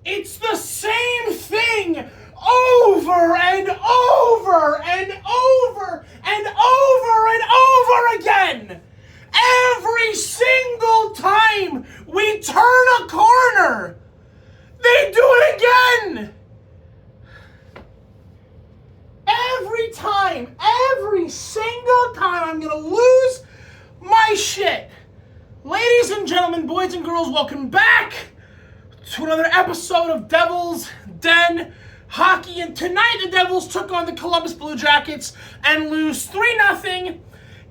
It's the same thing over and over and over and over and over again. Every single time we turn a corner, they do it again. Every single time, I'm gonna lose my shit. Ladies and gentlemen, boys and girls, welcome back to another episode of Devil's Den Hockey. And tonight, the Devils took on the Columbus Blue Jackets and lose 3-0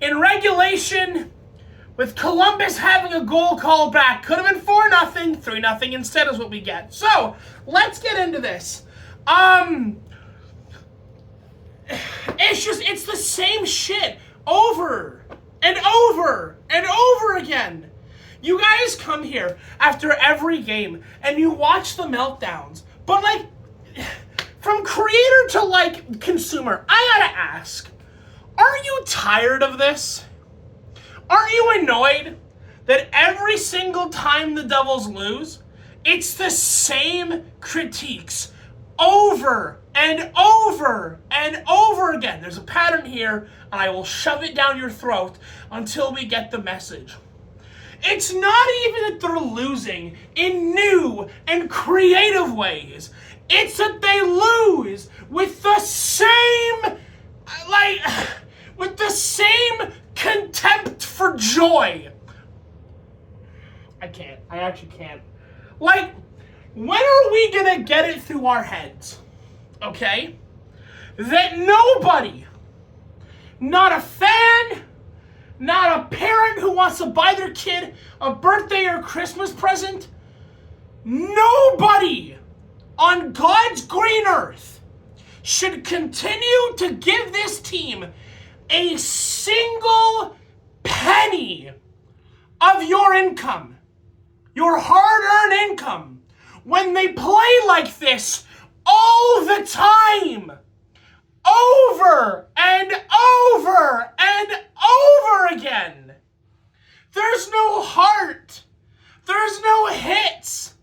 in regulation, with Columbus having a goal called back. Could have been 4-0, 3-0 instead is what we get. So, let's get into this. It's the same shit over and over and over again. You guys come here after every game and you watch the meltdowns, but like, from creator to like consumer, I gotta ask, are you tired of this? Are you annoyed that every single time the Devils lose, it's the same critiques over and over and over again? There's a pattern here, and I will shove it down your throat until we get the message. It's not even that they're losing in new and creative ways. It's that they lose with the same, with the same contempt for joy. I actually can't. Like, when are we gonna get it through our heads, okay, that nobody, not a fan, not a parent who wants to buy their kid a birthday or Christmas present, nobody on God's green earth should continue to give this team a single penny of your income, your hard-earned income, when they play like this all the time, over and over and over again. There's no heart. There's no hits.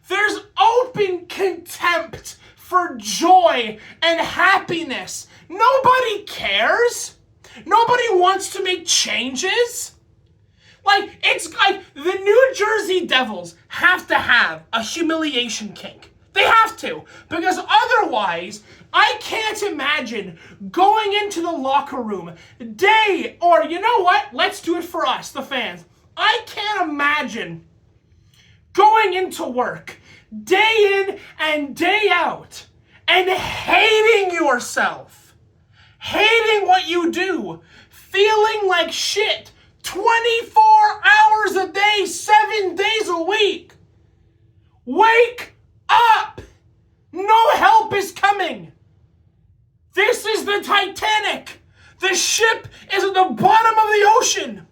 There's open contempt for joy and happiness. Nobody cares. Nobody wants to make changes. Like, it's like the New Jersey Devils have to have a humiliation kink. They have to, because otherwise, I can't imagine going into the locker room or you know what? Let's do it for us, the fans. I can't imagine going into work day in and day out and hating yourself, hating what you do, feeling like shit 24 hours a day, 7 days a week. Wake up! No help is coming. This is the Titanic. The ship is at the bottom of the ocean.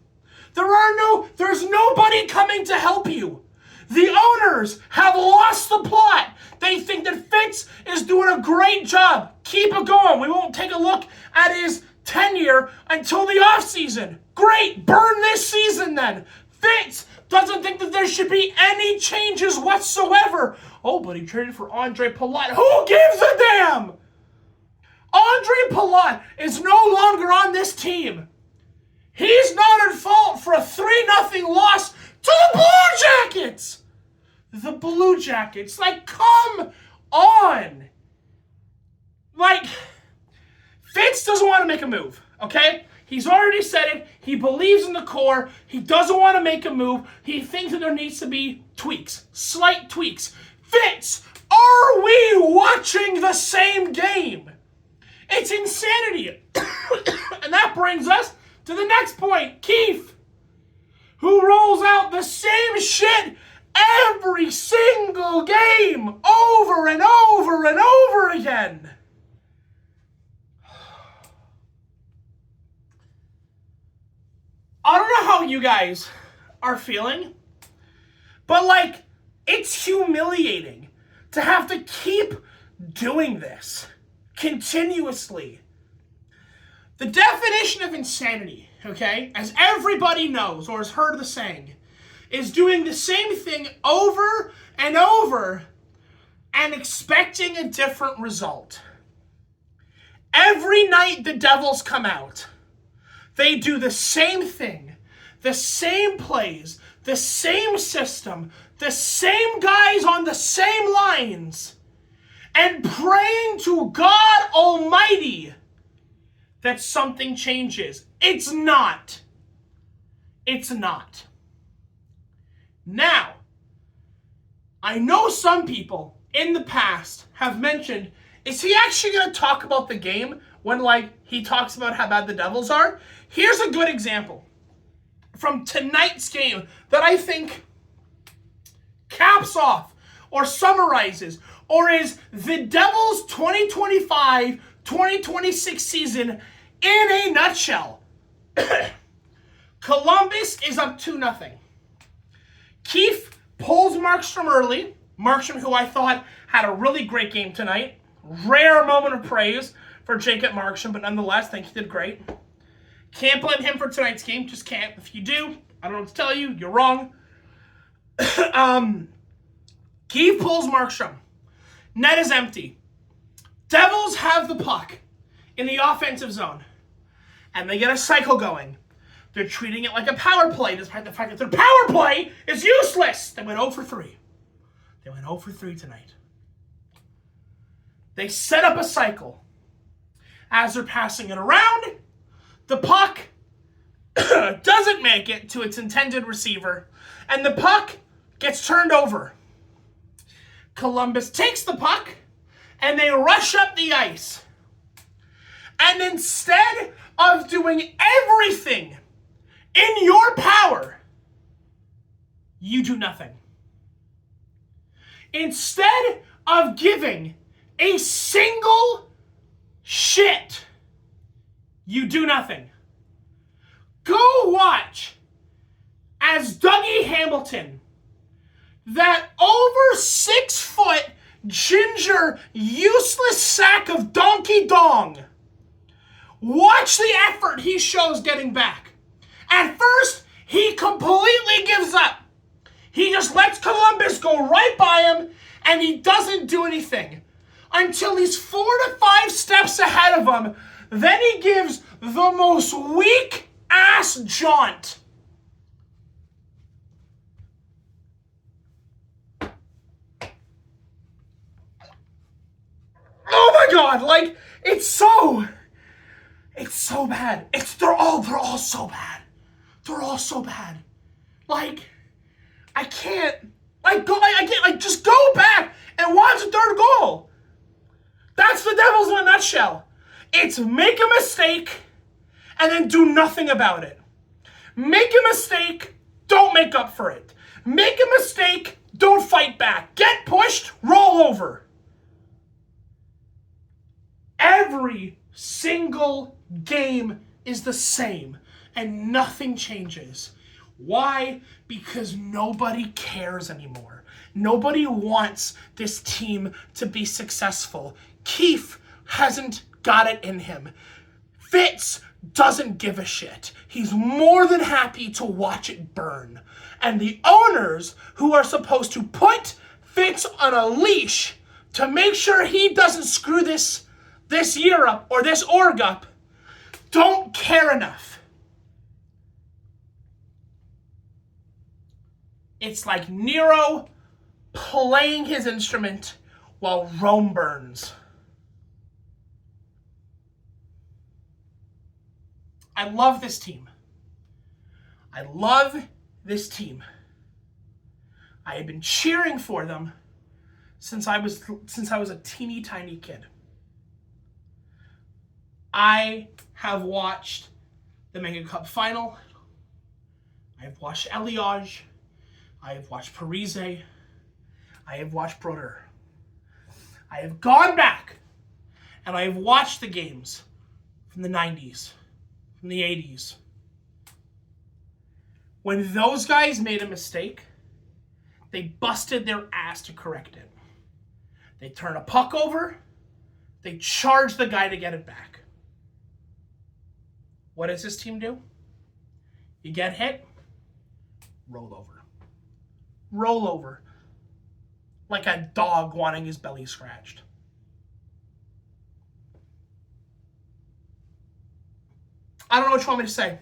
There's nobody coming to help you. The owners have lost the plot. They think that Fitz is doing a great job. Keep it going. We won't take a look at his tenure until the offseason. Great, burn this season then. Fitz doesn't think that there should be any changes whatsoever. Oh, but he traded for Andre Palat. Who gives a damn? Andre Palat is no longer on this team. He's not at fault for a 3-0 loss to the Blue Jackets. The Blue Jackets, like, come on. Like, Fitz doesn't want to make a move, okay? He's already said it. He believes in the core. He doesn't want to make a move. He thinks that there needs to be tweaks, slight tweaks. Fitz, are we watching the same game? It's insanity. And that brings us to the next point. Keith, who rolls out the same shit every single game over and over and over again. I don't know how you guys are feeling, but like, it's humiliating to have to keep doing this continuously. The definition of insanity, okay, as everybody knows or has heard the saying, is doing the same thing over and over and expecting a different result. Every night the Devils come out, they do the same thing, the same plays, the same system, the same guys on the same lines, and praying to God Almighty that something changes. It's not. It's not. Now, I know some people in the past have mentioned, is he actually going to talk about the game when, he talks about how bad the Devils are? Here's a good example from tonight's game that I think caps off or summarizes or is the Devils' 2025-2026 season in a nutshell. Columbus is up 2-0. Keefe pulls Markstrom early. Markstrom, who I thought had a really great game tonight. Rare moment of praise for Jacob Markstrom, but nonetheless, I think he did great. Can't blame him for tonight's game. Just can't. If you do, I don't know what to tell you. You're wrong. Keefe pulls Markstrom. Net is empty. Devils have the puck in the offensive zone, and they get a cycle going. They're treating it like a power play, despite the fact that their power play is useless. They went 0 for 3. They went 0 for 3 tonight. They set up a cycle. As they're passing it around, the puck doesn't make it to its intended receiver, and the puck gets turned over. Columbus takes the puck, and they rush up the ice. And instead of doing everything in your power, you do nothing. Instead of giving a single shit, you do nothing. Go watch as Dougie Hamilton, that over 6-foot ginger useless sack of donkey dong, watch the effort he shows getting back. At first, he completely gives up. He just lets Columbus go right by him, and he doesn't do anything until he's 4 to 5 steps ahead of him. Then he gives the most weak-ass jaunt. Oh my God, it's so bad. They're all so bad. They're all so bad. I can't, just go back and watch the third goal. That's the Devils in a nutshell. It's make a mistake and then do nothing about it. Make a mistake, don't make up for it. Make a mistake, don't fight back. Get pushed, roll over. Every single game is the same and nothing changes. Why? Because nobody cares anymore. Nobody wants this team to be successful. Keefe hasn't got it in him. Fitz doesn't give a shit. He's more than happy to watch it burn. And the owners, who are supposed to put Fitz on a leash to make sure he doesn't screw this year up or this org up, don't care enough. It's like Nero playing his instrument while Rome burns. I love this team. I love this team. I have been cheering for them since I was a teeny tiny kid. I have watched the Mega Cup final. I have watched Eliage. I have watched Parise. I have watched Brodeur. I have gone back and I have watched the games from the 90s, from the 80s. When those guys made a mistake, they busted their ass to correct it. They turn a puck over, they charge the guy to get it back. What does this team do? You get hit, roll over. Roll over. like a dog wanting his belly scratched. I don't know what you want me to say.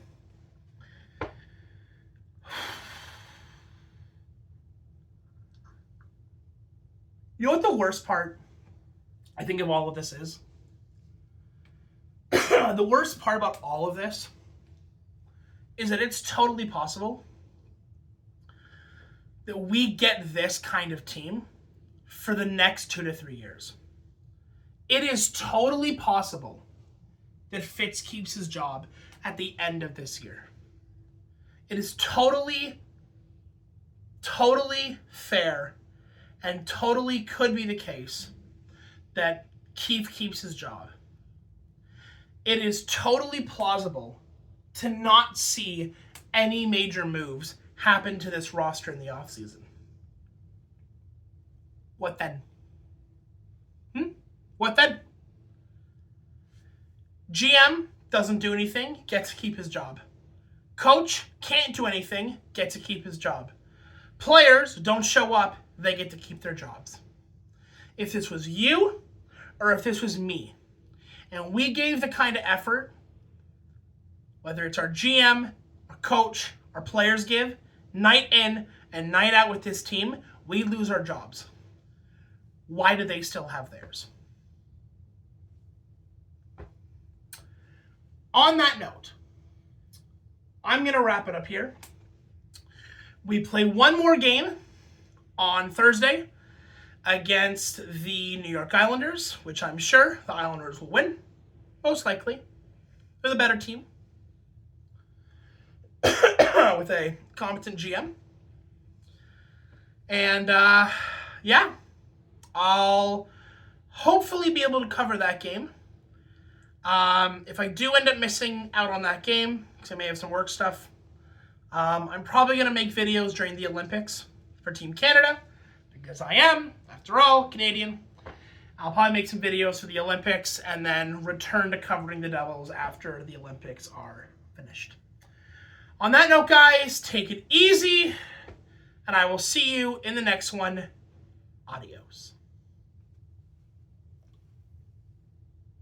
You know what the worst part, I think, of all of this is? The worst part about all of this is that it's totally possible that we get this kind of team for the next 2 to 3 years. It is totally possible that Fitz keeps his job at the end of this year. It is totally fair and totally could be the case that Keefe keeps his job. It is totally plausible to not see any major moves happen to this roster in the offseason. What then? What then? GM doesn't do anything, gets to keep his job. Coach can't do anything, gets to keep his job. Players don't show up, they get to keep their jobs. If this was you, or if this was me, and we gave the kind of effort, whether it's our GM, our coach, our players give, night in and night out with this team, we lose our jobs. Why do they still have theirs? On that note, I'm going to wrap it up here. We play one more game on Thursday against the New York Islanders, which I'm sure the Islanders will win. Most likely. They're the better team. With a competent GM. And, yeah. I'll hopefully be able to cover that game. If I do end up missing out on that game, because I may have some work stuff, I'm probably going to make videos during the Olympics for Team Canada, because I am, after all, Canadian. I'll probably make some videos for the Olympics and then return to covering the Devils after the Olympics are finished. On that note, guys, take it easy, and I will see you in the next one. Adios.